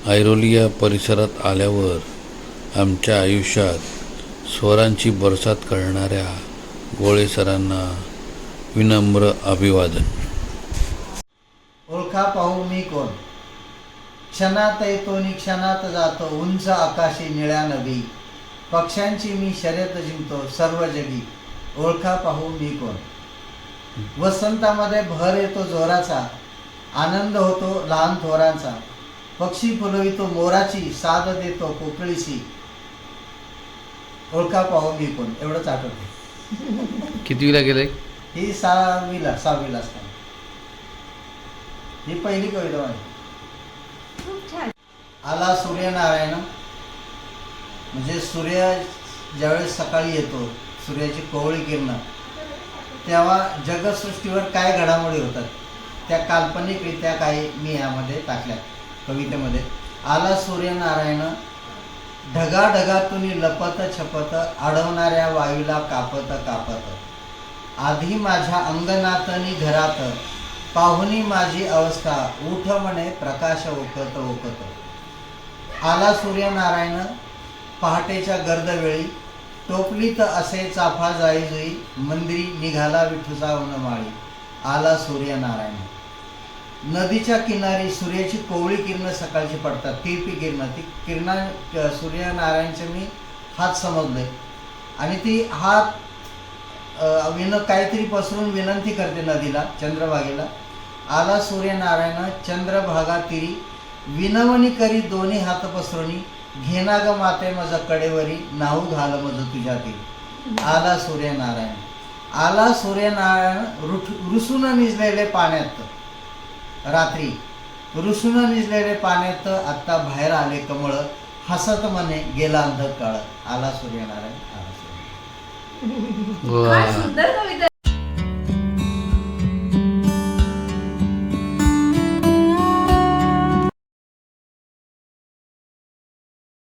ऐरोली या परिसरात आल्यावर आमच्या आयुष्यात स्वरांची बरसात करणाऱ्या गोळे सरांना विनम्र अभिवादन. ओळखा पाहू मी कोण, क्षणात येतो नि क्षणात जातो, उंच आकाशी निळ्या नभी, पक्ष्यांची मी शर्यत जिंकतो सर्व जगी, ओळखा पाहू मी कोण. वसंतामध्ये भर येतो जोराचा, आनंद होतो लहान थोरांचा, पक्षी फुलवितो मोराची, साद देतो कोकळीची, ओळखा पाहू मी कोण. एवढंच आठवतं. कितवीला गेले? ही सहावीला असताना ही पहिली कविता आहे. खूप छान. आला सूर्यनारायण, म्हणजे सूर्य ज्यावेळेस सकाळी येतो, सूर्याची कोवळी किरणं, तेव्हा जगसृष्टीवर काय घडामोडी होतात त्या काल्पनिकरित्या काही मी यामध्ये टाकल्या कवितेमध्ये. आला सूर्यनारायण, ढगाढगातून लपत छपत, अडवणाऱ्या वायूला कापत कापत, आधी माझ्या अंगणातनी घरात, पाहुणी माझी अवस्था, उठ म्हणे प्रकाश ओकत ओकत. आला सूर्यनारायण, पहाटेच्या गर्दवेळी, टोपलीत असे चाफा जाई जुई, मंदिरी निघाला विठूचा उन्माळी. आला सूर्यनारायण. नदीच्या किनारी सूर्याची कोवळी किरणं सकाळची पडतात, तिरपी किरणं, ती किरणं सूर्यनारायणचे मी हात समजले आणि ती हात काहीतरी पसरून विनंती करते नदीला, चंद्रभागेला. आला सूर्यनारायण, चंद्रभागा तिरी, विनवणी करी दोन्ही हात पसरुनी, घेना ग माते मज कडेवरी, नाहू घाल मज तुझ्या ती. आला सूर्यनारायण. आला सूर्यनारायण, रुसून निजलेले पाण्यात, रात्री रुसून निजलेले पाण्यात, आत्ता बाहेर आले कमळ, हसत मने गेला अंधकाळ. आला सूर्यनारायण, आला सूर्यनारायण. फार सुंदर कविता